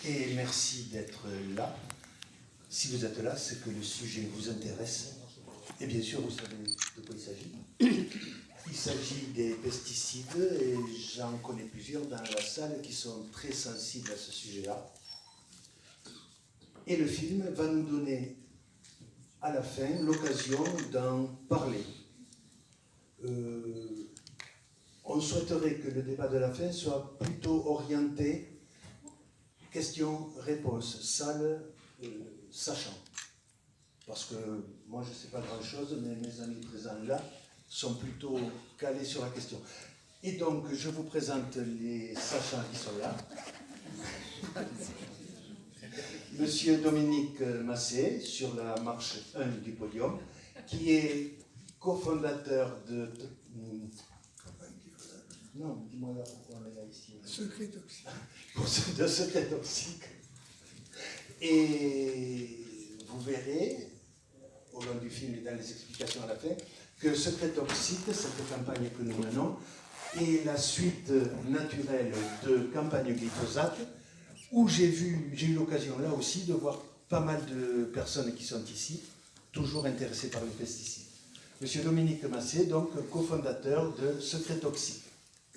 et merci d'être là. Si vous êtes là, c'est que le sujet vous intéresse. Et bien sûr, vous savez de quoi il s'agit. Il s'agit des pesticides et j'en connais plusieurs dans la salle qui sont très sensibles à ce sujet-là. Et le film va nous donner à la fin l'occasion d'en parler. On souhaiterait que le débat de la fin soit plutôt orienté questions-réponses, salle sachant. Parce que moi je ne sais pas grand-chose, mais mes amis présents là sont plutôt calés sur la question. Et donc je vous présente les sachants qui sont là. Monsieur Dominique Massé, sur la marche 1 du podium, qui est cofondateur de... Non, dis-moi là pourquoi on est là ici. Secret toxique. De Secret toxique. Et vous verrez, au long du film et dans les explications à la fin, que Secret toxique, cette campagne que nous menons, est la suite naturelle de campagne glyphosate, où j'ai eu l'occasion là aussi de voir pas mal de personnes qui sont ici, toujours intéressées par les pesticides. Monsieur Dominique Massé, donc cofondateur de Secret toxique.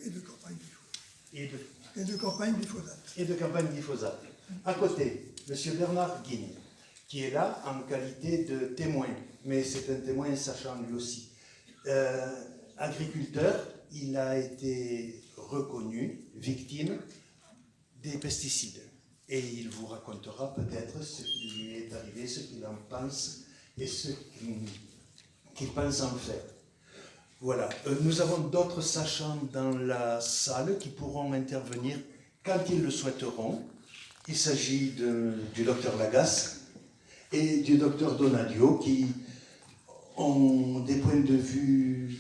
Et de campagne glyphosate. Et de campagne glyphosate. À côté, monsieur Bernard Guigne, qui est là en qualité de témoin, mais c'est un témoin sachant lui aussi. Agriculteur, il a été reconnu victime des pesticides. Et il vous racontera peut-être ce qui lui est arrivé, ce qu'il en pense et ce qu'il pense en faire. Voilà. Nous avons d'autres sachants dans la salle qui pourront intervenir quand ils le souhaiteront. Il s'agit du docteur Lagasse et du docteur Donadio qui ont des points de vue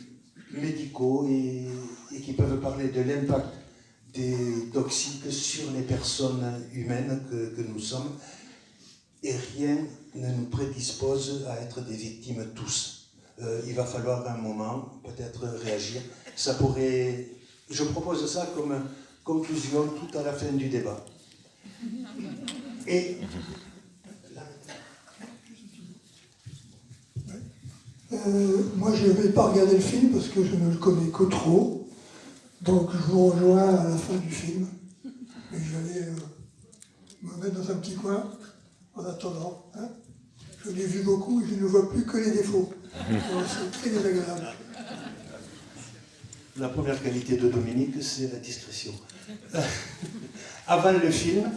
médicaux et qui peuvent parler de l'impact des toxiques sur les personnes humaines que nous sommes, et rien ne nous prédispose à être des victimes tous. Il va falloir un moment peut-être réagir. Ça pourrait, je propose ça comme conclusion tout à la fin du débat. Et moi, je ne vais pas regarder le film parce que je ne le connais que trop. Donc, je vous rejoins à la fin du film. Et je vais me mettre dans un petit coin en attendant. Hein. Je l'ai vu beaucoup et je ne vois plus que les défauts. Donc, c'est très désagréable. La première qualité de Dominique, c'est la discrétion. Avant le film,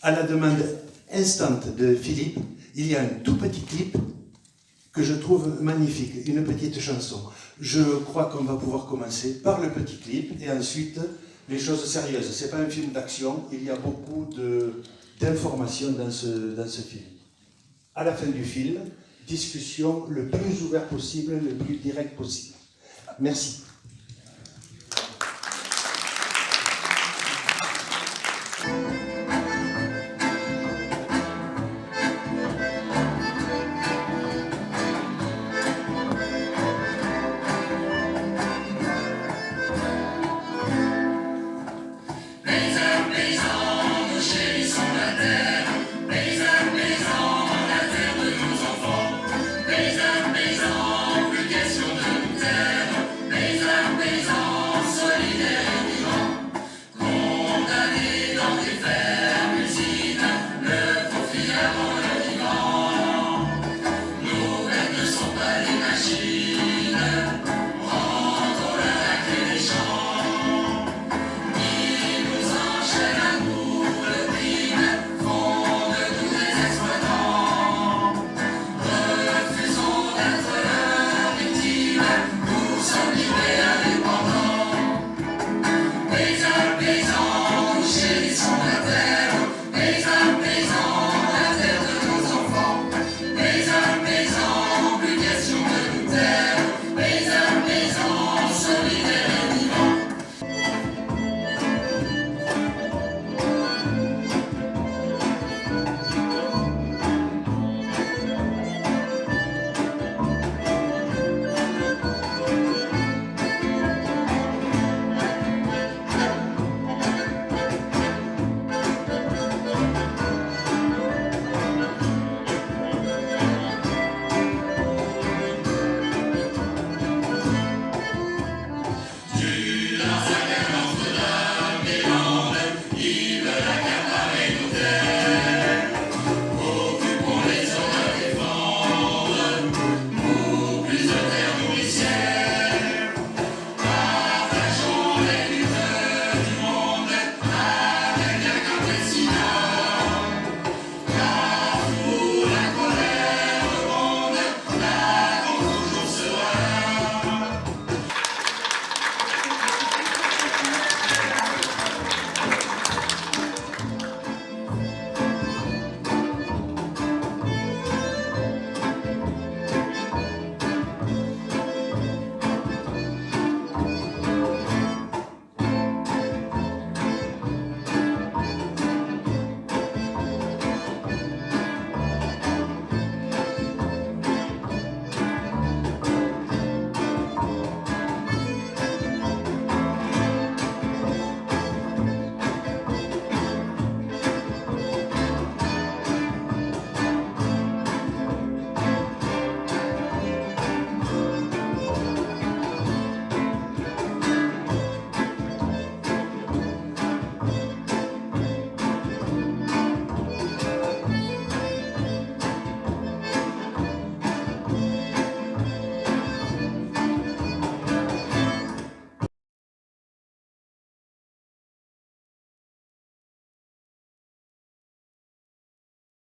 à la demande instante de Philippe, il y a un tout petit clip que je trouve magnifique, une petite chanson. Je crois qu'on va pouvoir commencer par le petit clip et ensuite les choses sérieuses. Ce n'est pas un film d'action, il y a beaucoup d'informations dans ce film. À la fin du film, discussion le plus ouvert possible, le plus direct possible. Merci. Paysan, plus question de terre, paysan.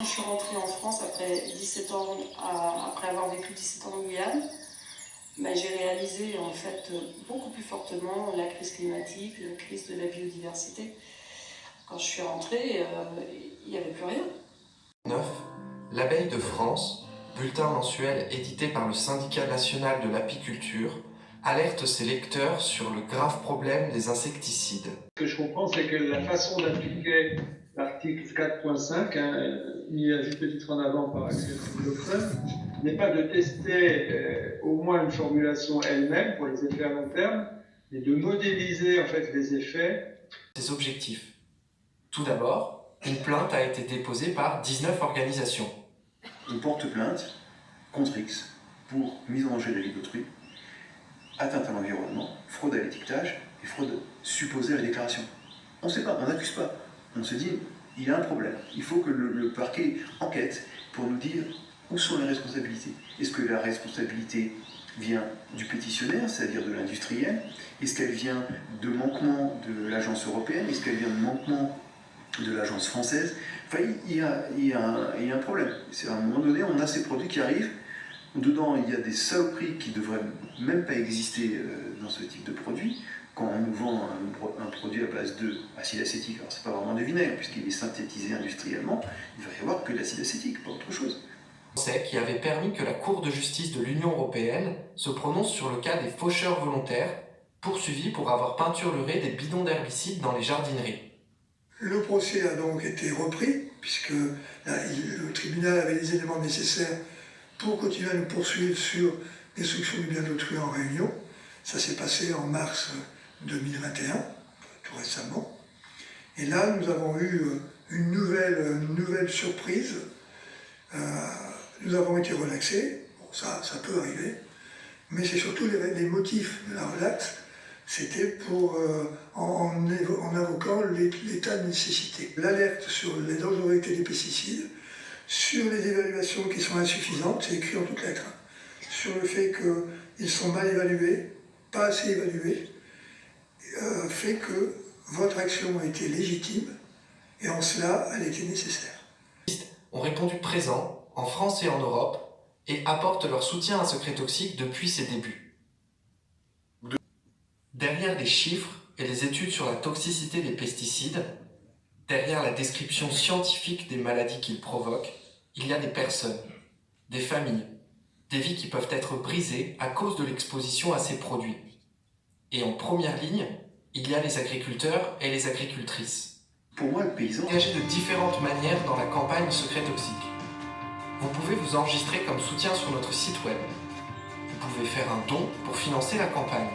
Je suis rentrée en France après 17 ans, après avoir vécu 17 ans en Guyane. Mais j'ai réalisé en fait beaucoup plus fortement la crise climatique, la crise de la biodiversité. Quand je suis rentrée, il n'y avait plus rien. 9. L'abeille de France, bulletin mensuel édité par le Syndicat national de l'apiculture, alerte ses lecteurs sur le grave problème des insecticides. Ce que je comprends, c'est que la façon d'appliquer l'article 4.5, mis à juste titre en avant par Axel Philopson, n'est pas de tester au moins une formulation elle-même pour les effets à long terme, mais de modéliser en fait les effets. Ses objectifs. Tout d'abord, une plainte a été déposée par 19 organisations. On porte plainte contre X pour mise en danger de la vie d'autrui, atteinte à l'environnement, fraude à l'étiquetage et fraude supposée à la déclaration. On ne sait pas, on n'accuse pas. On se dit, il y a un problème. Il faut que le parquet enquête pour nous dire où sont les responsabilités. Est-ce que la responsabilité vient du pétitionnaire, c'est-à-dire de l'industriel? Est-ce qu'elle vient de manquement de l'agence européenne? Est-ce qu'elle vient de manquement de l'agence française? Enfin, il y a un problème. C'est à un moment donné, on a ces produits qui arrivent. Dedans, il y a des saloperies qui ne devraient même pas exister dans ce type de produit. Quand on nous vend un produit à base d'acide acétique, alors c'est pas vraiment du vinaigre, puisqu'il est synthétisé industriellement, il va y avoir que de l'acide acétique, pas autre chose. Qui avait permis que la Cour de justice de l'Union européenne se prononce sur le cas des faucheurs volontaires, poursuivis pour avoir peinturluré des bidons d'herbicides dans les jardineries. Le procès a donc été repris, puisque le tribunal avait les éléments nécessaires pour continuer à nous poursuivre sur destruction du bien d'autrui en Réunion. Ça s'est passé en mars 2021, tout récemment. Et là, nous avons eu une nouvelle surprise. Nous avons été relaxés. Bon, ça peut arriver. Mais c'est surtout les motifs de la relaxe. C'était en invoquant l'état de nécessité. L'alerte sur les dangerosités des pesticides, sur les évaluations qui sont insuffisantes, c'est écrit en toutes lettres, sur le fait qu'ils sont mal évalués, pas assez évalués, fait que votre action a été légitime et en cela, elle était nécessaire. Ont répondu présent en France et en Europe et apportent leur soutien à Secret Toxique depuis ses débuts. Derrière les chiffres et les études sur la toxicité des pesticides, derrière la description scientifique des maladies qu'ils provoquent, il y a des personnes, des familles, des vies qui peuvent être brisées à cause de l'exposition à ces produits. Et en première ligne, il y a les agriculteurs et les agricultrices. Pour moi, le paysan... Engagés de différentes manières dans la campagne Secret Toxique. Vous pouvez vous enregistrer comme soutien sur notre site web. Vous pouvez faire un don pour financer la campagne.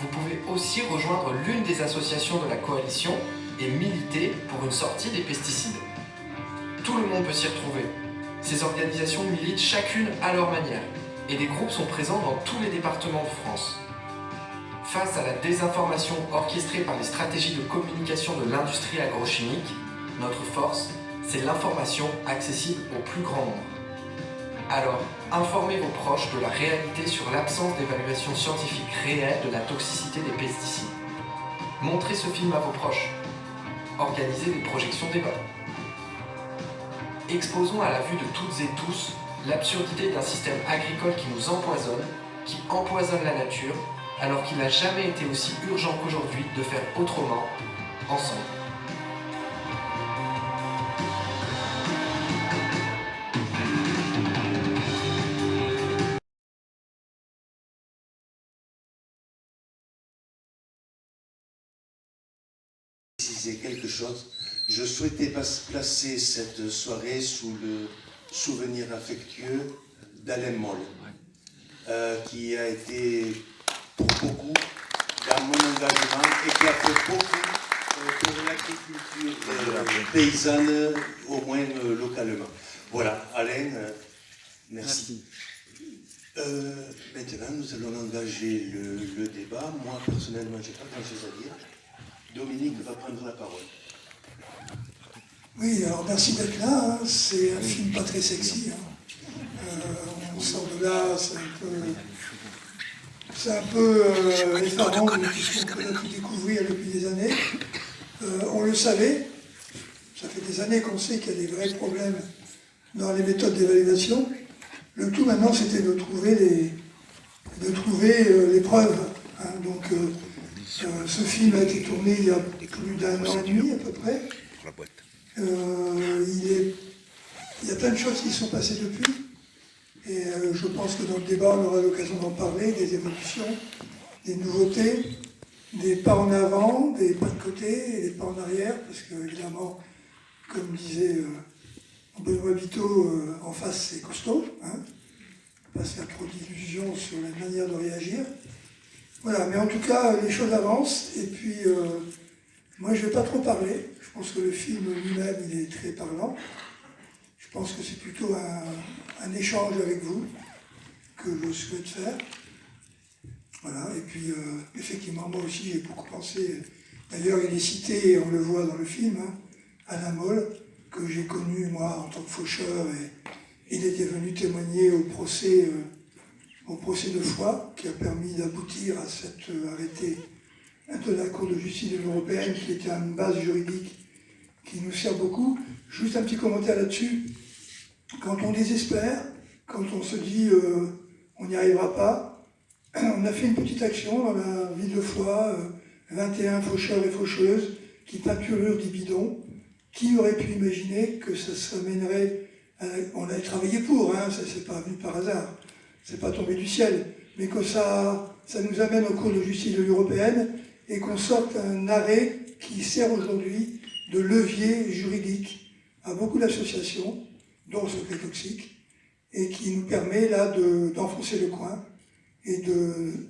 Vous pouvez aussi rejoindre l'une des associations de la coalition et militer pour une sortie des pesticides. Tout le monde peut s'y retrouver. Ces organisations militent chacune à leur manière et des groupes sont présents dans tous les départements de France. Face à la désinformation orchestrée par les stratégies de communication de l'industrie agrochimique, notre force, c'est l'information accessible au plus grand nombre. Alors, informez vos proches de la réalité sur l'absence d'évaluation scientifique réelle de la toxicité des pesticides. Montrez ce film à vos proches. Organisez des projections débat. Exposons à la vue de toutes et tous l'absurdité d'un système agricole qui nous empoisonne, qui empoisonne la nature, alors qu'il n'a jamais été aussi urgent qu'aujourd'hui de faire autrement, ensemble. Préciser quelque chose. Je souhaitais placer cette soirée sous le souvenir affectueux d'Alain Moll, qui a été pour beaucoup dans mon engagement et qui a fait beaucoup pour l'agriculture paysanne, au moins localement. Voilà, Alain, merci. Maintenant, nous allons engager le débat. Moi, personnellement, je n'ai pas grand-chose à dire. Dominique va prendre la parole. Oui, alors merci d'être là. C'est un film pas très sexy. On sort de là, c'est un peu effarant de tout ce qu'on peut découvrir depuis des années. On le savait, ça fait des des années qu'on sait qu'il y a des vrais problèmes dans les méthodes d'évaluation. Le tout maintenant, c'était de trouver les preuves. Hein. Donc, ce film a été tourné il y a plus d'1 an et demi à peu près. Il y a plein de choses qui sont passées depuis. Et je pense que dans le débat, on aura l'occasion d'en parler, des évolutions, des nouveautés, des pas en avant, des pas de côté et des pas en arrière, parce que, évidemment, comme disait Benoît Biteau, en face, c'est costaud. Hein. Pas se faire trop d'illusions sur la manière de réagir. Voilà, mais en tout cas, les choses avancent. Et puis, moi, je ne vais pas trop parler. Je pense que le film lui-même, il est très parlant. Je pense que c'est plutôt un échange avec vous que je souhaite faire. Voilà, et puis, effectivement, moi aussi, j'ai beaucoup pensé. D'ailleurs, il est cité, on le voit dans le film, hein, Alain Moll, que j'ai connu, moi, en tant que faucheur, et il était venu témoigner au procès de Foix, qui a permis d'aboutir à cet arrêté de la Cour de justice de l'Union européenne, qui était une base juridique qui nous sert beaucoup. Juste un petit commentaire là-dessus. Quand on désespère, quand on se dit on n'y arrivera pas, on a fait une petite action dans la ville de Foix, 21 faucheurs et faucheuses qui peinturent des bidons. Qui aurait pu imaginer que ça se mènerait on a travaillé pour, hein, ça c'est pas venu par hasard, c'est pas tombé du ciel, mais que ça nous amène au cours de justice de l'Union européenne et qu'on sorte un arrêt qui sert aujourd'hui de levier juridique à beaucoup d'associations, dont Secret Toxique, et qui nous permet là d'enfoncer le coin et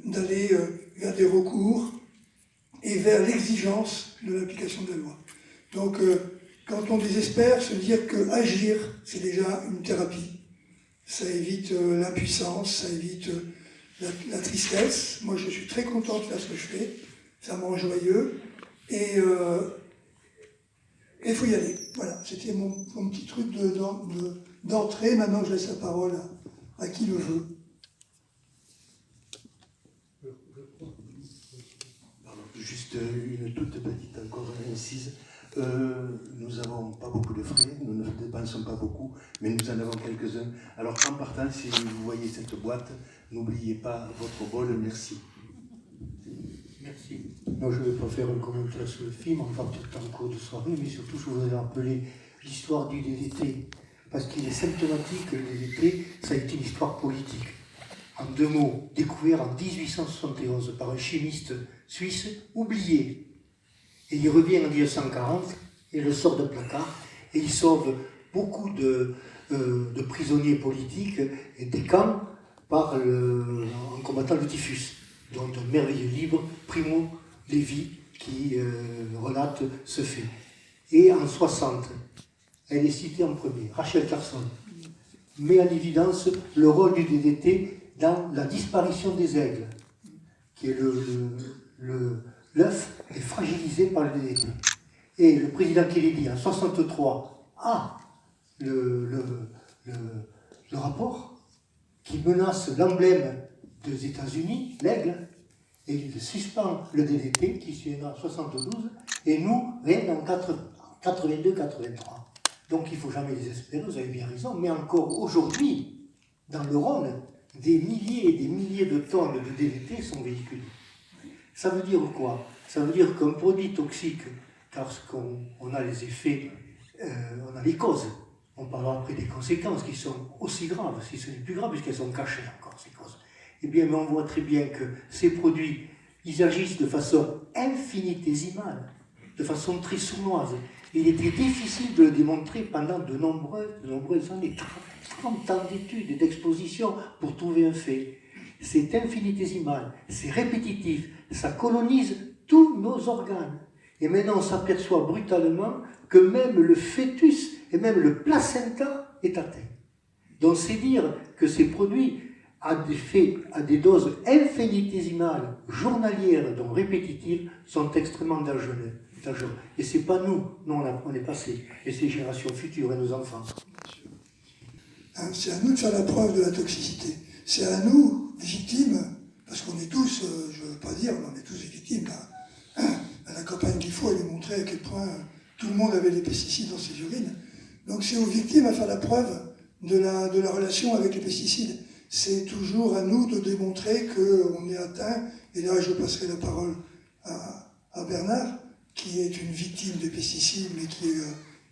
d'aller vers des recours et vers l'exigence de l'application de la loi. Donc, quand on désespère, se dire qu'agir, c'est déjà une thérapie. Ça évite l'impuissance, ça évite la tristesse. Moi, je suis très content de faire ce que je fais. Ça me rend joyeux. Et il faut y aller. Voilà, c'était mon petit truc d'entrée. Maintenant, je laisse la parole à qui le veut. Pardon, juste une toute petite encore incise. Nous n'avons pas beaucoup de frais, nous ne dépensons pas beaucoup, mais nous en avons quelques-uns. Alors en partant, si vous voyez cette boîte, n'oubliez pas votre bol, merci. Merci. Moi, je ne vais pas faire un commentaire sur le film, on va peut-être en cours de soirée, mais surtout, je voudrais rappeler l'histoire du DDT, parce qu'il est symptomatique que le DDT, ça a été une histoire politique. En 2 mots, découvert en 1871 par un chimiste suisse oublié. Et il revient en 1940 et le sort de placard et il sauve beaucoup de prisonniers politiques et des camps en combattant le typhus. Donc un merveilleux livre, Primo Levi, qui relate ce fait. Et en 60, elle est citée en premier, Rachel Carson, met en évidence le rôle du DDT dans la disparition des aigles, qui est l'œuf est fragilisé par le DDT. Et le président Kennedy, en 1963, a le rapport qui menace l'emblème des États-Unis, l'aigle, et il suspend le DDT qui suivra en 1972, et nous, rien en 82-83. Donc il ne faut jamais désespérer, vous avez bien raison, mais encore aujourd'hui, dans le Rhône, des milliers et des milliers de tonnes de DDT sont véhiculées. Ça veut dire quoi? Ça veut dire qu'un produit toxique, parce qu'on a les effets, on a les causes, on parlera après des conséquences qui sont aussi graves, si ce n'est plus grave, puisqu'elles sont cachées encore, ces causes. Eh bien, mais on voit très bien que ces produits, ils agissent de façon infinitésimale, de façon très sournoise. Il était difficile de le démontrer pendant de nombreuses années, 30 ans d'études et d'expositions pour trouver un fait. C'est infinitésimal, c'est répétitif, ça colonise tous nos organes. Et maintenant, on s'aperçoit brutalement que même le fœtus et même le placenta est atteint. Donc, c'est dire que ces produits, à des doses infinitésimales, journalières, donc répétitives, sont extrêmement dangereux. Et ce n'est pas nous, on est passé, et c'est les générations futures et nos enfants. C'est à nous de faire la preuve de la toxicité. C'est à nous, victimes, parce qu'on est tous, je ne veux pas dire, mais on est tous des victimes. La campagne qu'il faut, elle est montrée à quel point tout le monde avait des pesticides dans ses urines. Donc c'est aux victimes à faire la preuve de la relation avec les pesticides. C'est toujours à nous de démontrer qu'on est atteint, et là je passerai la parole à Bernard, qui est une victime des pesticides, mais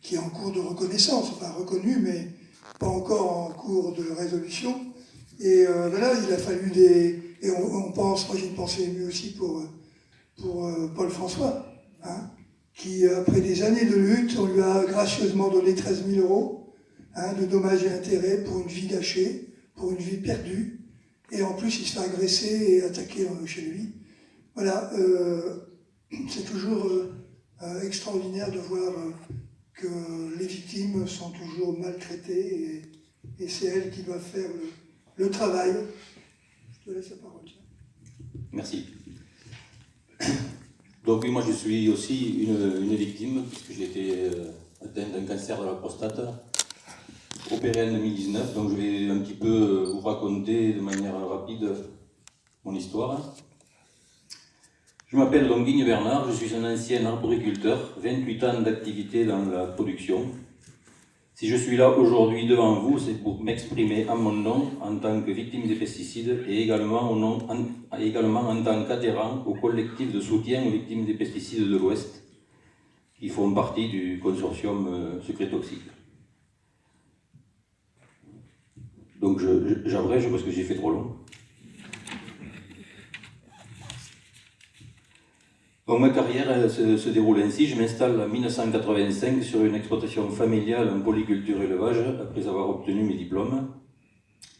qui est en cours de reconnaissance, enfin reconnu, mais pas encore en cours de résolution. Et voilà, il a fallu et on pense, moi j'ai une pensée émue aussi pour Paul François, hein, qui après des années de lutte, on lui a gracieusement donné 13 000 euros de dommages et intérêts pour une vie gâchée, pour une vie perdue, et en plus il se fait agresser et attaquer chez lui. Voilà, c'est toujours extraordinaire de voir que les victimes sont toujours maltraitées et c'est elles qui doivent faire le travail. Je te laisse la parole. Merci. Donc oui, moi je suis aussi une victime, puisque j'ai été atteint d'un cancer de la prostate, opéré en 2019, donc je vais un petit peu vous raconter de manière rapide mon histoire. Je m'appelle donc Guigne Bernard, je suis un ancien arboriculteur, 28 ans d'activité dans la production. Si je suis là aujourd'hui devant vous, c'est pour m'exprimer en mon nom en tant que victime des pesticides et également en tant qu'adhérent au collectif de soutien aux victimes des pesticides de l'Ouest, qui font partie du consortium Secret Toxique. Donc j'abrège parce que j'ai fait trop long. Donc ma carrière se déroule ainsi. Je m'installe en 1985 sur une exploitation familiale en polyculture-élevage après avoir obtenu mes diplômes.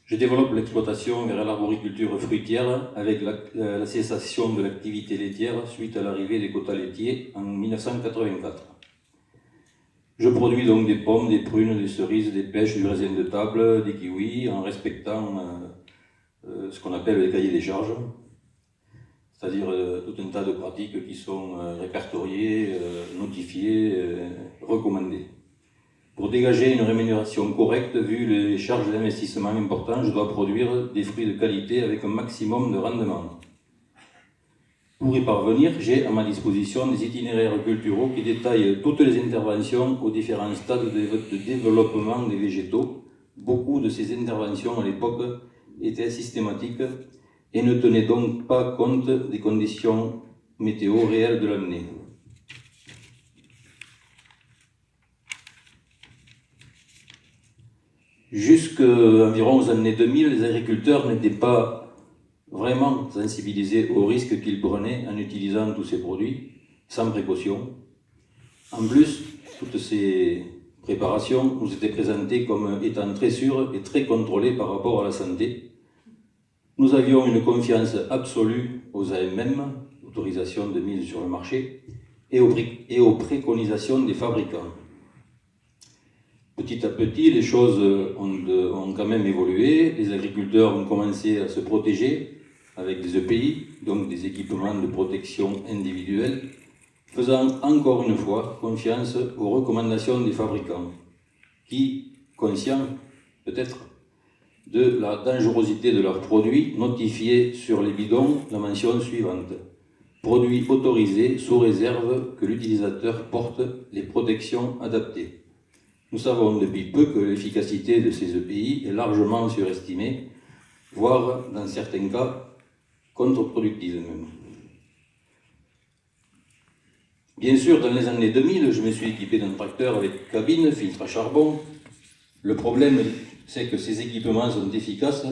Je développe l'exploitation vers l'arboriculture fruitière avec la cessation de l'activité laitière suite à l'arrivée des quotas laitiers en 1984. Je produis donc des pommes, des prunes, des cerises, des pêches, du raisin de table, des kiwis, en respectant ce qu'on appelle les cahiers des charges, c'est-à-dire tout un tas de pratiques qui sont répertoriées, notifiées, recommandées. Pour dégager une rémunération correcte, vu les charges d'investissement importantes, je dois produire des fruits de qualité avec un maximum de rendement. Pour y parvenir, j'ai à ma disposition des itinéraires culturaux qui détaillent toutes les interventions aux différents stades de développement des végétaux. Beaucoup de ces interventions à l'époque étaient systématiques et ne tenaient donc pas compte des conditions météo réelles de l'année. Jusqu'environ aux années 2000, les agriculteurs n'étaient pas vraiment sensibilisés aux risques qu'ils prenaient en utilisant tous ces produits, sans précaution. En plus, toutes ces préparations nous étaient présentées comme étant très sûres et très contrôlées par rapport à la santé. Nous avions une confiance absolue aux AMM, autorisation de mise sur le marché, et aux préconisations des fabricants. Petit à petit, les choses ont quand même évolué. Les agriculteurs ont commencé à se protéger avec des EPI, donc des équipements de protection individuelle, faisant encore une fois confiance aux recommandations des fabricants, qui, conscients peut-être de la dangerosité de leurs produits, notifiaient sur les bidons la mention suivante: produits autorisés sous réserve que l'utilisateur porte les protections adaptées. Nous savons depuis peu que l'efficacité de ces EPI est largement surestimée, voire dans certains cas contre-productive même. Bien sûr, dans les années 2000, je me suis équipé d'un tracteur avec cabine, filtre à charbon. Le problème, c'est que ces équipements sont efficaces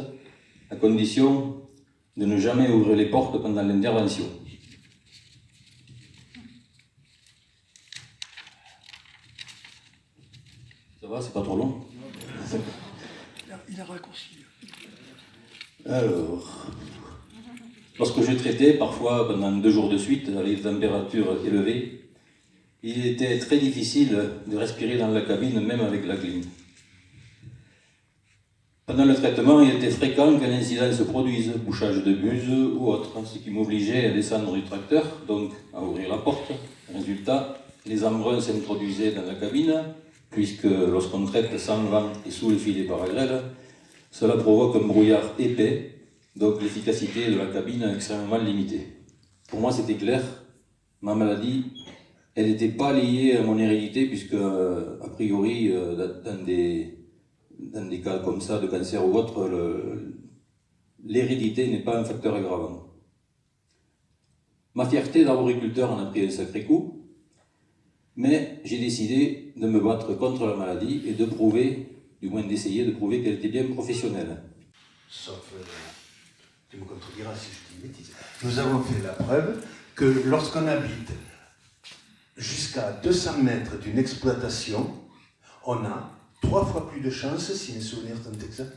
à condition de ne jamais ouvrir les portes pendant l'intervention. Ça va, c'est pas trop long? Il a raccourci. Alors, lorsque je traitais, parfois pendant 2 jours de suite, avec des températures élevées, il était très difficile de respirer dans la cabine, même avec la clim. Pendant le traitement, il était fréquent qu'un incident se produise, bouchage de buse ou autre, ce qui m'obligeait à descendre du tracteur, donc à ouvrir la porte. Résultat, les embruns s'introduisaient dans la cabine, puisque lorsqu'on traite sans vent et sous le filet par grêle, cela provoque un brouillard épais, donc l'efficacité de la cabine est extrêmement limitée. Pour moi, c'était clair, ma maladie Elle n'était pas liée à mon hérédité, puisque, a priori, dans des cas comme ça, de cancer ou autre, l'hérédité n'est pas un facteur aggravant. Ma fierté d'arboriculteur en a pris un sacré coup, mais j'ai décidé de me battre contre la maladie et de prouver, du moins d'essayer de prouver qu'elle était bien professionnelle. Sauf, tu me contrediras si je dis une bêtise. Nous avons fait la preuve que lorsqu'on habite jusqu'à 200 mètres d'une exploitation, on a 3 fois plus de chances, si mes souvenirs sont exacts.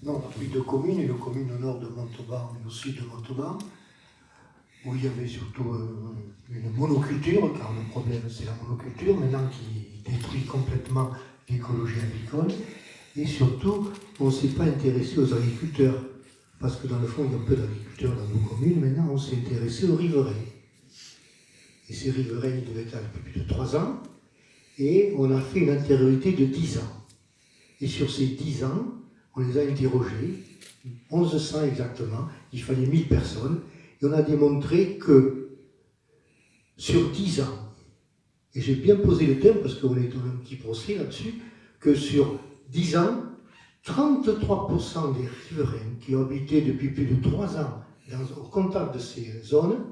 Non, on a pris 2 communes, une commune au nord de Montauban et au sud de Montauban, où il y avait surtout une monoculture, car le problème c'est la monoculture, maintenant qui détruit complètement l'écologie agricole. Et surtout, on ne s'est pas intéressé aux agriculteurs, parce que dans le fond, il y a peu d'agriculteurs dans nos communes. Maintenant, on s'est intéressé aux riverains. Et ces riverains, ils devaient être un peu plus de 3 ans, et on a fait une antériorité de 10 ans. Et sur ces 10 ans, on les a interrogés, 1100 exactement, il fallait 1000 personnes, et on a démontré que sur 10 ans, et j'ai bien posé le thème parce qu'on est dans un petit procès là-dessus, que sur 10 ans, 33% des riverains qui ont habité depuis plus de 3 ans au contact de ces zones,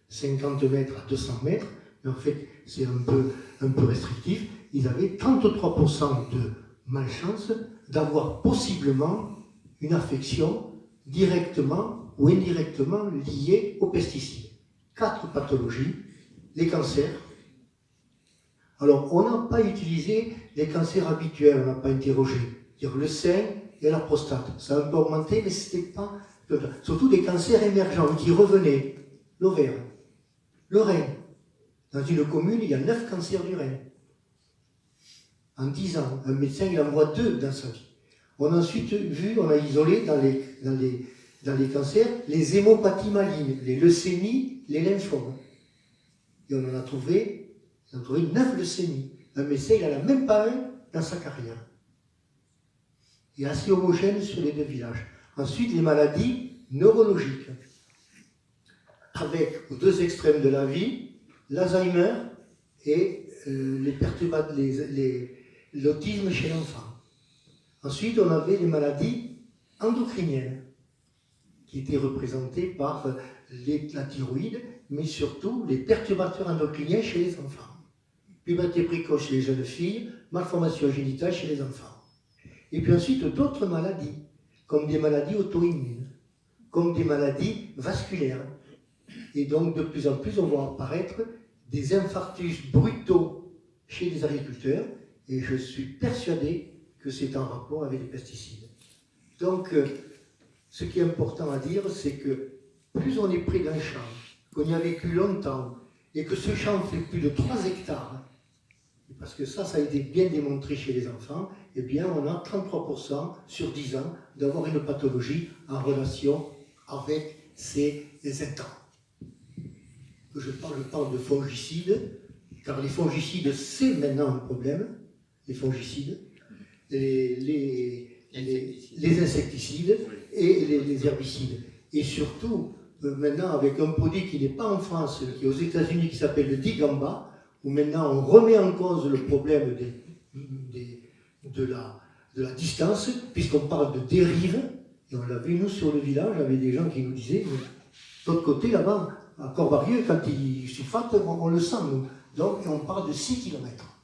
50 mètres à 200 mètres, mais en fait c'est un peu restrictif, ils avaient 33% de malchance d'avoir possiblement une affection directement ou indirectement liée aux pesticides. 4 pathologies, les cancers. Alors, on n'a pas utilisé les cancers habituels, on n'a pas interrogé. C'est-à-dire le sein et la prostate. Ça a un peu augmenté, mais ce n'était pas... Surtout des cancers émergents qui revenaient. L'ovaire, le rein. Dans une commune, il y a 9 cancers du rein. En 10 ans, un médecin, il en voit 2 dans sa vie. On a ensuite vu, on a isolé dans les cancers les hémopathies malignes, les leucémies, les lymphomes. Et on en a trouvé 9 leucémies. Un médecin, il n'en a même pas un dans sa carrière. Il est assez homogène sur les 2 villages. Ensuite, les maladies neurologiques, avec aux 2 extrêmes de la vie, l'Alzheimer et l'autisme chez l'enfant. Ensuite, on avait les maladies endocriniennes, qui étaient représentées par la thyroïde, mais surtout les perturbateurs endocriniens chez les enfants. Puberté précoce chez les jeunes filles, malformation génitale chez les enfants. Et puis ensuite, d'autres maladies, comme des maladies auto-immunes, comme des maladies vasculaires. Et donc, de plus en plus, on voit apparaître des infarctus brutaux chez les agriculteurs, et je suis persuadé que c'est en rapport avec les pesticides. Donc, ce qui est important à dire, c'est que plus on est près d'un champ, qu'on y a vécu longtemps, et que ce champ fait plus de 3 hectares, parce que ça a été bien démontré chez les enfants, eh bien on a 33% sur 10 ans d'avoir une pathologie en relation avec ces intrants. Je parle de fongicides, car les fongicides, c'est maintenant un problème, les fongicides, les insecticides et les herbicides. Et surtout, maintenant, avec un produit qui n'est pas en France, qui est aux États-Unis, qui s'appelle le Digamba, où maintenant on remet en cause le problème de la distance, puisqu'on parle de dérive, et on l'a vu nous sur le village, il y avait des gens qui nous disaient, de l'autre côté là-bas, à Corbarieux, quand ils sulfatent, on le sent nous. Donc on parle de 6 km.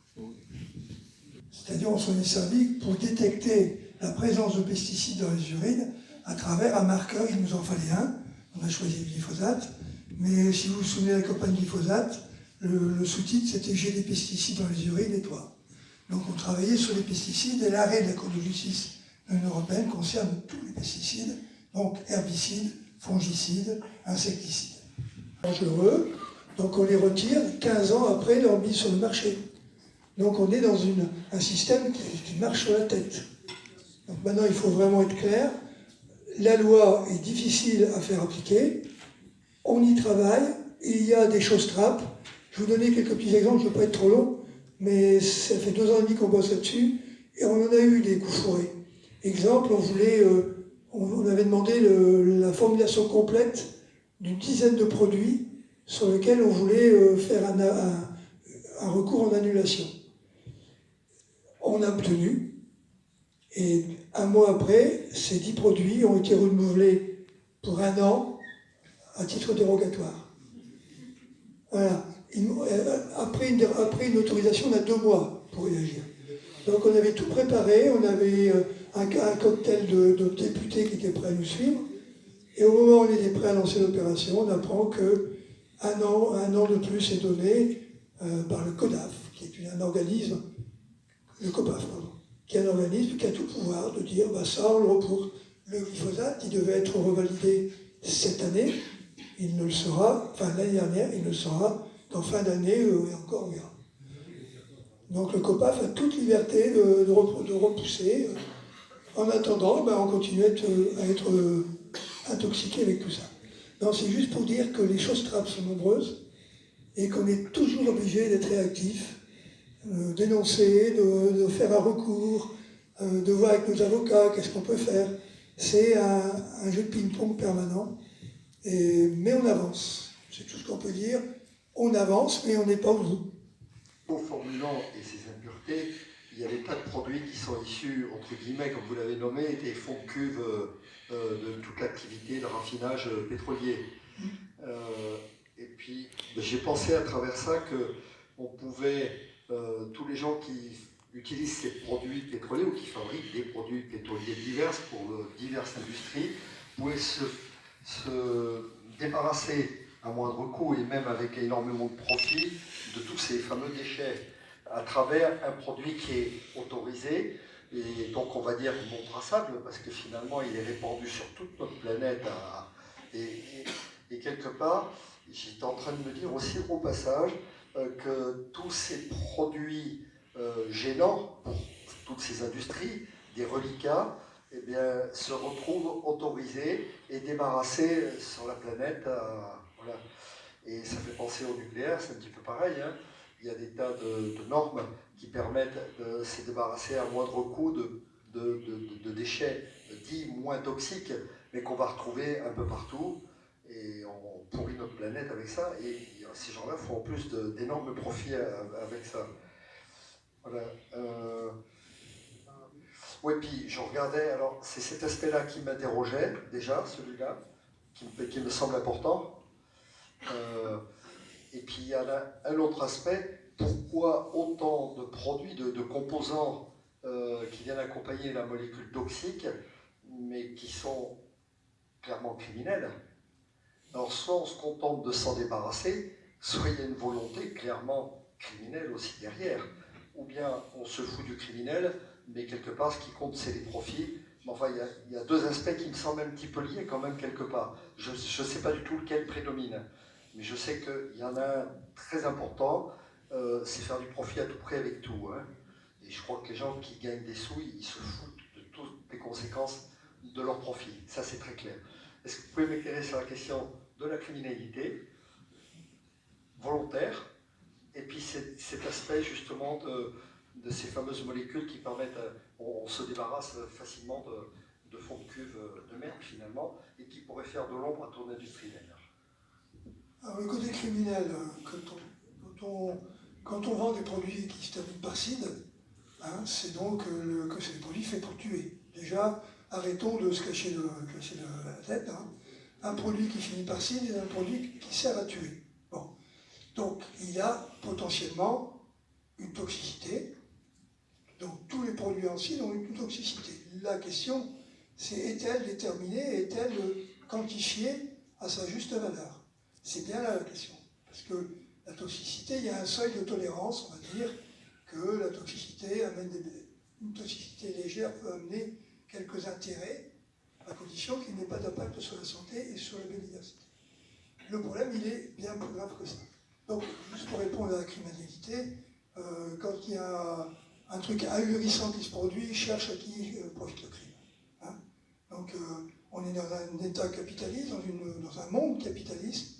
C'est-à-dire on s'en est servi pour détecter la présence de pesticides dans les urines à travers un marqueur, il nous en fallait un, on a choisi le glyphosate, mais si vous vous souvenez de la campagne glyphosate, le sous-titre c'était « J'ai des pesticides dans les urines et toi ». Donc on travaillait sur les pesticides et l'arrêt de la Codelucis de l'Union européenne concerne tous les pesticides, donc herbicides, fongicides, insecticides. Dangereux, donc on les retire 15 ans après leur mise sur le marché. Donc on est dans un système qui marche sur la tête. Donc maintenant il faut vraiment être clair, la loi est difficile à faire appliquer, on y travaille, il y a des choses trappes. Je vais vous donner quelques petits exemples, je ne vais pas être trop long, mais ça fait 2 ans et demi qu'on bosse là-dessus, et on en a eu des coups fourrés. Exemple, on avait demandé la formulation complète d'une dizaine de produits, sur lequel on voulait faire un recours en annulation. On a obtenu, et un mois après, ces 10 produits ont été renouvelés pour 1 an à titre dérogatoire. Voilà. Après une autorisation, on a 2 mois pour réagir. Donc on avait tout préparé, on avait un cocktail de députés qui étaient prêts à nous suivre, et au moment où on était prêt à lancer l'opération, on apprend qu'un an de plus est donné par le CODAF, qui est un organisme, le COPAF, pardon, qui est un organisme qui a tout pouvoir de dire ça, on le repousse. Le glyphosate, qui devait être revalidé cette année, il ne le sera, enfin l'année dernière, il ne le sera qu'en fin d'année et encore mieux. Donc le COPAF a toute liberté de repousser. En attendant, on continue à être intoxiqué avec tout ça. Non, c'est juste pour dire que les choses trappes sont nombreuses et qu'on est toujours obligé d'être réactif, d'énoncer, de faire un recours, de voir avec nos avocats qu'est-ce qu'on peut faire. C'est un jeu de ping-pong permanent, mais on avance. C'est tout ce qu'on peut dire. On avance, mais on n'est pas au bout. Au formulant et ses impuretés, il y a des tas de produits qui sont issus, entre guillemets, comme vous l'avez nommé, des fonds de cuve de toute l'activité de raffinage pétrolier. Et puis, j'ai pensé à travers ça qu'on pouvait, tous les gens qui utilisent ces produits pétroliers ou qui fabriquent des produits pétroliers divers pour diverses industries, pouvaient se débarrasser à moindre coût et même avec énormément de profit de tous ces fameux déchets à travers un produit qui est autorisé et donc on va dire non traçable parce que finalement il est répandu sur toute notre planète et quelque part j'étais en train de me dire aussi au passage que tous ces produits gênants pour toutes ces industries, des reliquats, eh bien, se retrouvent autorisés et débarrassés sur la planète. Voilà. Et ça fait penser au nucléaire, c'est un petit peu pareil. Hein. Il y a des tas de normes qui permettent de se débarrasser à moindre coût de déchets dits moins toxiques, mais qu'on va retrouver un peu partout. Et on pourrit notre planète avec ça. Et ces gens-là font en plus d'énormes profits avec ça. Voilà. Oui, puis je regardais, alors c'est cet aspect-là qui m'interrogeait déjà, celui-là, qui me semble important. Et puis il y en a un autre aspect, pourquoi autant de produits, de composants qui viennent accompagner la molécule toxique, mais qui sont clairement criminels. Alors soit on se contente de s'en débarrasser, soit il y a une volonté clairement criminelle aussi derrière. Ou bien on se fout du criminel, mais quelque part ce qui compte c'est les profits. Mais enfin il y a deux aspects qui me semblent un petit peu liés quand même quelque part. Je ne sais pas du tout lequel prédomine, mais je sais qu'il y en a un très important, c'est faire du profit à tout prix avec tout. Hein. Et je crois que les gens qui gagnent des sous, ils se foutent de toutes les conséquences de leur profit. Ça c'est très clair. Est-ce que vous pouvez m'éclairer sur la question de la criminalité volontaire et puis cet aspect justement de ces fameuses molécules qui permettent, on se débarrasse facilement de fonds de cuve de merde finalement et qui pourraient faire de l'ombre à ton industrie d'ailleurs. Alors le côté criminel, quand on vend des produits qui se terminent par cide, hein, c'est donc que c'est des produits faits pour tuer. Déjà, arrêtons de se cacher la tête. Hein. Un produit qui finit par cide est un produit qui sert à tuer. Bon. Donc, il y a potentiellement une toxicité. Donc, tous les produits en cide ont une toxicité. La question, c'est est-elle déterminée, est-elle quantifiée à sa juste valeur? C'est bien là la question. Parce que la toxicité, il y a un seuil de tolérance, on va dire, que la toxicité une toxicité légère peut amener quelques intérêts, à condition qu'il n'y ait pas d'impact sur la santé et sur la biodiversité. Le problème, il est bien plus grave que ça. Donc, juste pour répondre à la criminalité, quand il y a un truc ahurissant qui se produit, cherche à qui profite le crime. Hein. Donc, on est dans un état capitaliste, dans un monde capitaliste.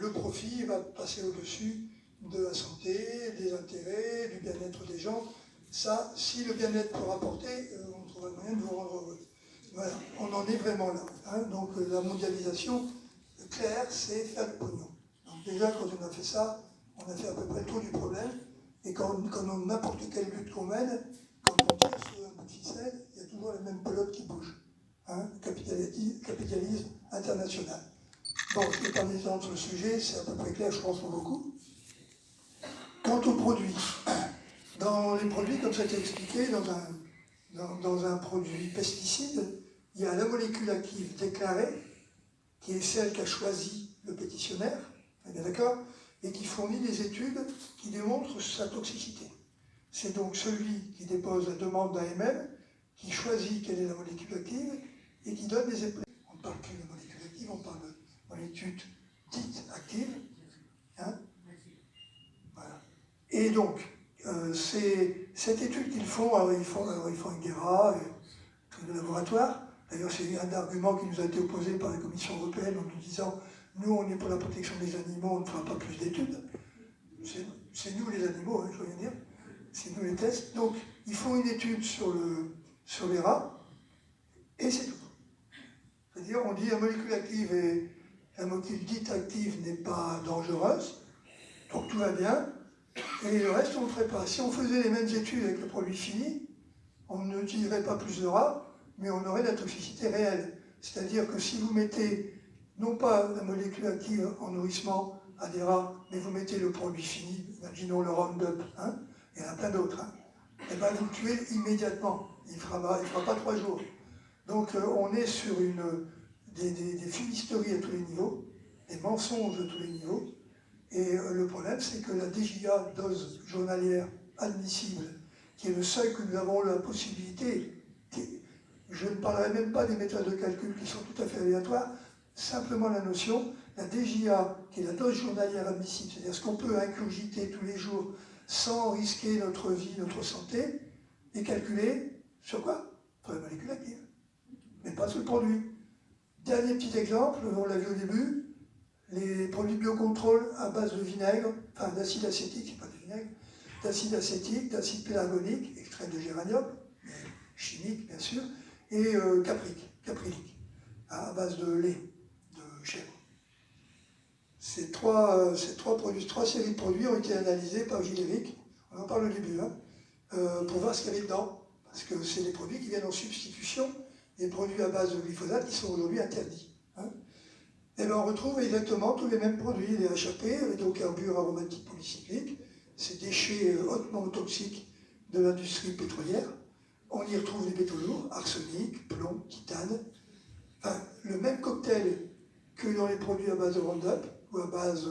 Le profit va passer au-dessus de la santé, des intérêts, du bien-être des gens. Ça, si le bien-être peut rapporter, on trouvera le moyen de vous rendre heureux. Voilà, on en est vraiment là. Hein. Donc la mondialisation, clair, c'est faire le pognon. déjà, quand on a fait ça, on a fait à peu près le tour du problème. Et quand n'importe quelle lutte qu'on mène, quand on tire sur un bout de ficelle, il y a toujours les mêmes pelotes qui bougent. Hein, capitalisme international. Bon, je ne vais pas m'étendre sur le sujet, c'est à peu près clair, je pense, pour beaucoup. Quant aux produits, dans les produits, comme ça a été expliqué, dans un produit pesticide, il y a la molécule active déclarée, qui est celle qu'a choisi le pétitionnaire, bien d'accord, et qui fournit des études qui démontrent sa toxicité. C'est donc celui qui dépose la demande d'AMM, qui choisit quelle est la molécule active, et qui donne des épreuves. On ne parle plus de molécule active, on parle de molécule dite active. Hein, voilà. Et donc, cette étude qu'ils font, alors ils font une guerra, tout le laboratoire. D'ailleurs, c'est un argument qui nous a été opposé par la Commission européenne en nous disant « Nous, on est pour la protection des animaux, on ne fera pas plus d'études. » C'est nous les animaux, hein, je veux bien dire. C'est nous les tests. Donc, ils font une étude sur les rats, et c'est tout. C'est-à-dire, on dit la molécule active et la molécule dite active n'est pas dangereuse, donc tout va bien, et le reste, on ne le ferait pas. Si on faisait les mêmes études avec le produit fini, on ne tuerait pas plus de rats, mais on aurait la toxicité réelle. C'est-à-dire que si vous mettez, non pas la molécule active en nourrissement à des rats, mais vous mettez le produit fini, imaginons le Roundup, hein, il y en a plein d'autres, hein, et bien vous le tuez immédiatement. Il ne fera pas 3 jours. Donc on est sur des fumisteries à tous les niveaux, des mensonges à tous les niveaux, et le problème c'est que la DJA, dose journalière admissible, qui est le seuil que nous avons la possibilité, je ne parlerai même pas des méthodes de calcul qui sont tout à fait aléatoires, simplement la notion, la DJA, qui est la dose journalière admissible, c'est-à-dire ce qu'on peut incurgiter tous les jours sans risquer notre vie, notre santé, est calculée sur quoi? Sur la molécule active, mais pas sur le produit. Dernier petit exemple, on l'a vu au début, les produits de biocontrôle à base de vinaigre, enfin d'acide acétique, c'est pas de vinaigre, d'acide acétique, d'acide pélargonique, extrait de géranium, chimique bien sûr, et caprylique, à base de lait de chèvre. Ces trois séries de produits ont été analysés par Gilles Éric, on en parle au début, hein, pour voir ce qu'il y avait dedans, parce que c'est des produits qui viennent en substitution des produits à base de glyphosate qui sont aujourd'hui interdits. Hein. Et bien on retrouve exactement tous les mêmes produits, les HAP, les hydrocarbures aromatiques polycycliques, ces déchets hautement toxiques de l'industrie pétrolière. On y retrouve les métaux lourds, arsenic, plomb, titane, enfin, le même cocktail que dans les produits à base de Roundup ou à base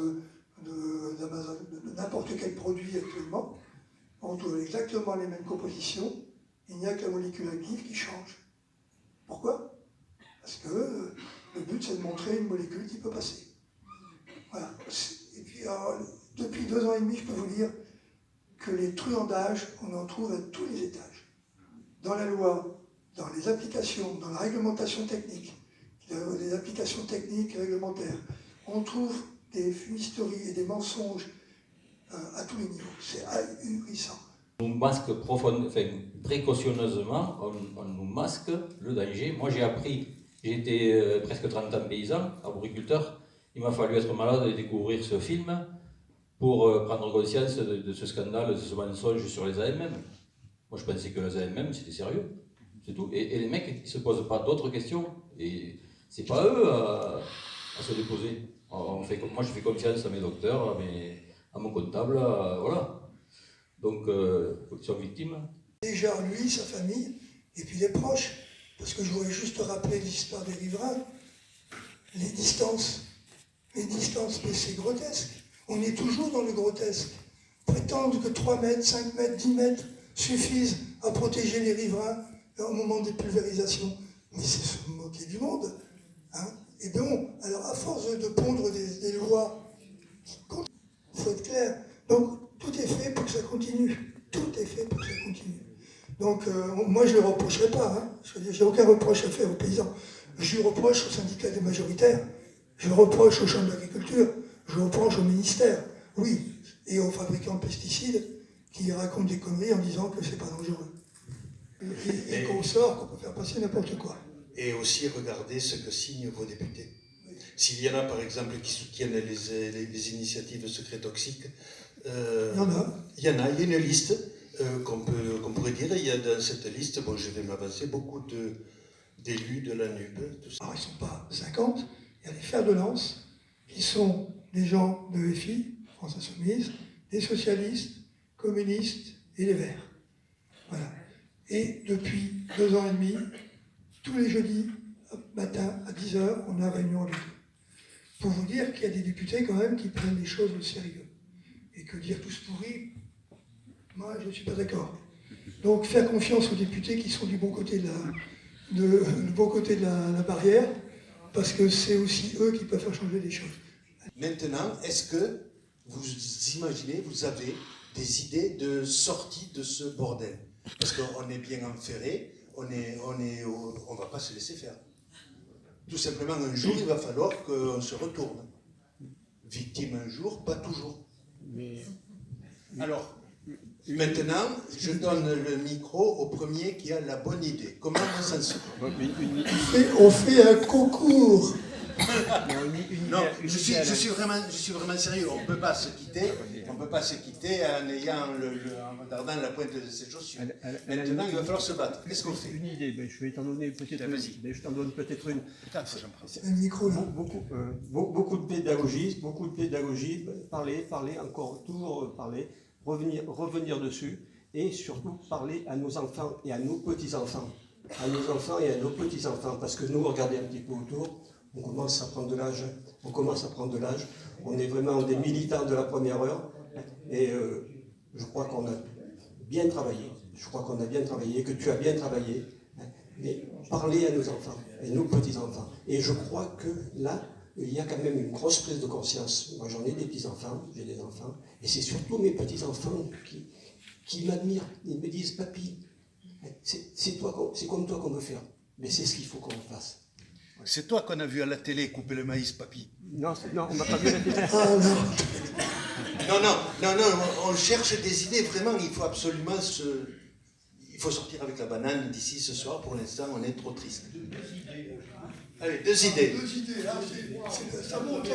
de n'importe quel produit actuellement. On trouve exactement les mêmes compositions, il n'y a que la molécule active qui change. Pourquoi? Parce que le but c'est de montrer une molécule qui peut passer. Voilà. Et puis alors, depuis 2 ans et demi, je peux vous dire que les truandages, on en trouve à tous les étages. Dans la loi, dans les applications, dans la réglementation technique, les applications techniques et réglementaires, on trouve des fumisteries et des mensonges à tous les niveaux. C'est ahurissant. On masque précautionneusement, on nous masque le danger. Moi j'ai appris, j'ai été presque 30 ans paysan, agriculteur, il m'a fallu être malade et découvrir ce film pour prendre conscience de ce scandale, de ce mensonge sur les AMM. Moi je pensais que les AMM c'était sérieux, c'est tout. Et les mecs ils ne se posent pas d'autres questions. Et c'est pas eux à se déposer. Moi je fais confiance à mes docteurs, à mon comptable, voilà. Donc, ils sont victimes. Déjà lui, sa famille, et puis les proches, parce que je voudrais juste rappeler l'histoire des riverains, les distances, mais c'est grotesque. On est toujours dans le grotesque. Prétendre que 3 mètres, 5 mètres, 10 mètres suffisent à protéger les riverains au moment des pulvérisations, mais c'est se moquer du monde. Hein. Et bon, alors à force de pondre des lois, il faut être clair. Donc, tout est fait pour que ça continue. Tout est fait pour que ça continue. Donc, moi, je ne le reprocherai pas. Hein. Je n'ai aucun reproche à faire aux paysans. Je le reproche aux syndicats des majoritaires. Je le reproche aux chambres d'agriculture. Je le reproche au ministère. Oui. Et aux fabricants de pesticides qui racontent des conneries en disant que c'est pas dangereux. Et qu'on sort, qu'on peut faire passer n'importe quoi. Et aussi regarder ce que signent vos députés. S'il y en a par exemple qui soutiennent les initiatives secrets toxiques, Il y en a. il y a une liste qu'on pourrait dire. Il y a dans cette liste, bon, je vais m'avancer, beaucoup d'élus de la NUB. Tout ça. Alors, ils ne sont pas 50, il y a des fers de lance qui sont des gens de FI, France Insoumise, des socialistes, communistes et les Verts. Voilà. Et depuis 2 ans et demi, tous les jeudis matin à 10h, on a réunion avec eux. Pour vous dire qu'il y a des députés quand même qui prennent les choses au sérieux. Et que dire tous pourris, moi je ne suis pas d'accord. Donc faire confiance aux députés qui sont du bon côté de la barrière, parce que c'est aussi eux qui peuvent faire changer les choses. Maintenant, est-ce que vous imaginez, vous avez des idées de sortie de ce bordel? Parce qu'on est bien enferré, on ne va pas se laisser faire. Tout simplement, un jour, il va falloir qu'on se retourne. Victime un jour, pas toujours. Alors, maintenant, je donne le micro au premier qui a la bonne idée. Comment on s'en sort? On fait un concours. Non, je suis vraiment sérieux. On ne peut pas se quitter. On peut pas se quitter en en gardant la pointe de ses chaussures. Maintenant, il va falloir se battre. Qu'est-ce qu'on fait? Une idée, je vais t'en donner peut-être une. Je t'en donne peut-être une. Un micro là. Beaucoup de pédagogie, parler, encore, toujours parler, revenir dessus, et surtout parler à nos enfants et à nos petits-enfants. À nos enfants et à nos petits-enfants, parce que nous, regardez un petit peu autour, on commence à prendre de l'âge, on est vraiment des militants de la première heure, et je crois qu'on a bien travaillé, que tu as bien travaillé, mais parler à nos enfants et nos petits-enfants. Et je crois que là, il y a quand même une grosse prise de conscience. Moi, j'en ai des petits-enfants, j'ai des enfants, et c'est surtout mes petits-enfants qui m'admirent. Ils me disent, papy, c'est comme toi qu'on veut faire, mais c'est ce qu'il faut qu'on fasse. C'est toi qu'on a vu à la télé couper le maïs, papy. Non, on m'a pas vu à la télé. Non, on cherche des idées, vraiment, il faut absolument il faut sortir avec la banane d'ici ce soir, pour l'instant, on est trop triste. Allez, 2 idées. Ça monte.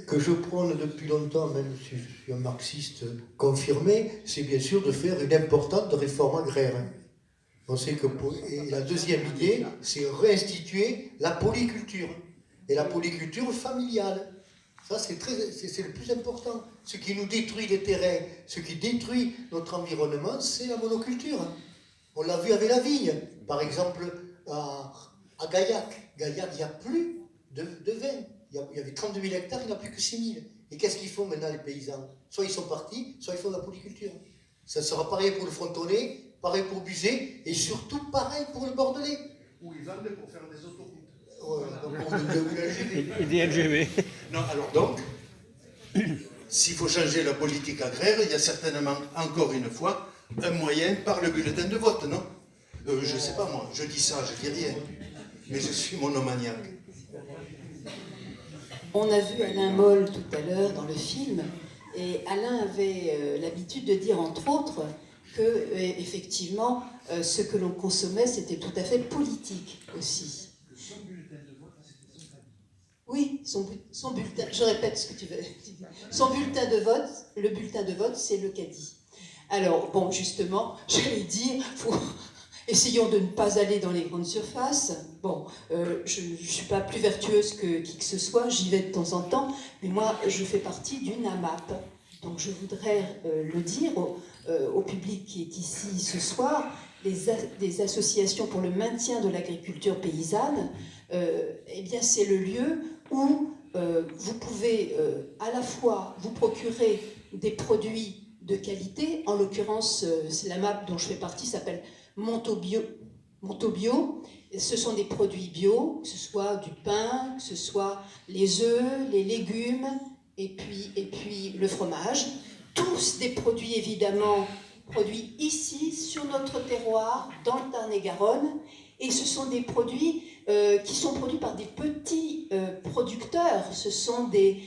Que je prône depuis longtemps, même si je suis un marxiste confirmé, c'est bien sûr de faire une importante réforme agraire. On sait que et la deuxième idée, c'est réinstituer la polyculture, et la polyculture familiale. Ça, c'est le plus important. Ce qui nous détruit les terrains, ce qui détruit notre environnement, c'est la monoculture. On l'a vu avec la vigne. Par exemple, à Gaillac. Gaillac, il n'y a plus de vin. Il y avait 32 000 hectares, il n'y en a plus que 6 000. Et qu'est-ce qu'ils font maintenant, les paysans? Soit ils sont partis, soit ils font de la polyculture. Ça sera pareil pour le Frontonnais, pareil pour Buzet, et surtout pareil pour le Bordelais. Ou ils vendent pour faire des autoroutes. Et des LGV. Non, alors donc, s'il faut changer la politique agraire, il y a certainement, encore une fois, un moyen par le bulletin de vote, non? Je ne sais pas moi, je dis ça, je dis rien. Mais je suis monomaniaque. On a vu Alain Moll tout à l'heure dans le film, et Alain avait l'habitude de dire, entre autres, que effectivement, ce que l'on consommait, c'était tout à fait politique aussi. Oui, son bulletin, je répète ce que tu veux. Son bulletin de vote, le bulletin de vote, c'est le caddie. Alors, bon, justement, j'allais dire, essayons de ne pas aller dans les grandes surfaces. Bon, je ne suis pas plus vertueuse que qui que ce soit, j'y vais de temps en temps, mais moi, je fais partie d'une AMAP. Donc, je voudrais le dire au public qui est ici ce soir, des associations pour le maintien de l'agriculture paysanne, eh bien, c'est le lieu où vous pouvez à la fois vous procurer des produits de qualité. En l'occurrence, c'est la MAP dont je fais partie, s'appelle Montobio. Ce sont des produits bio, que ce soit du pain, que ce soit les œufs, les légumes, et puis le fromage. Tous des produits évidemment produits ici, sur notre terroir, dans le Tarn-et-Garonne. Et ce sont des produits qui sont produits par des petits producteurs. Ce sont des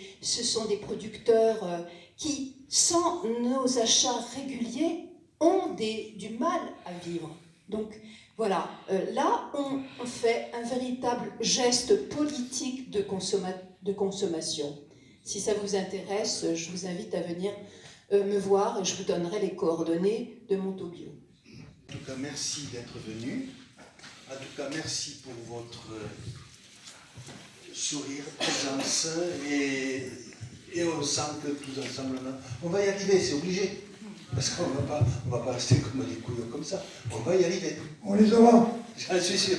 producteurs qui, sans nos achats réguliers, ont du mal à vivre. Donc Voilà, là on fait un véritable geste politique de consommation. Si ça vous intéresse, je vous invite à venir me voir et je vous donnerai les coordonnées de Montaubion. En tout cas, merci d'être venu. En tout cas, merci pour votre sourire, présence et on sent que tous ensemble, on va y arriver, c'est obligé. Parce qu'on ne va pas rester comme des couillons comme ça. On va y arriver. On les aura. J'en suis sûr.